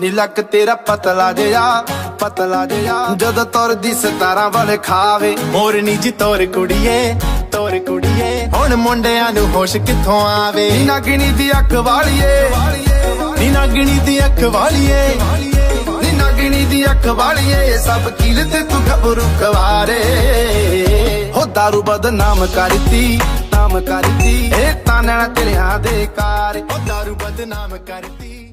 ਨੀ ਲੱਕ ਤੇਰਾ ਪਤਲਾ ਜਿਹਾ ਜਦੋਂ ਤੁਰਦੀ 17 ਵਾਲੇ ਖਾਵੇ ਮੋਰਨੀ ਜੀ ਤੋਰ ਕੁੜੀਏ ਹੁਣ ਮੁੰਡਿਆਂ ਨੂੰ ਹੋਸ਼ ਕਿੱਥੋਂ ਆਵੇ ਨੀ ਨਾਗਣੀ ਦੀ ਅੱਖ ਵਾਲੀਏ ਨੀ ਨਾਗਣੀ ਦੀ ਅੱਖ ਵਾਲੀਏ ਨੀ ਨਾਗਣੀ ਦੀ ਅੱਖ ਵਾਲੀਏ ਸਭ ਕੀਲ ਤੇ ਤੂੰ ਗੱਭਰੂ ਕਵਾਰੇ ਹੋ ਦਾਰੂ ਬਦਨਾਮ ਕਰਤੀ ਇਹ ਤਾਂ ਨੈਣਾ ਤੇਰਿਆਂ ਦੇ ਕਾਰ ਉਹ ਦਾਰੂ ਬਦਨਾਮ ਕਰਤੀ।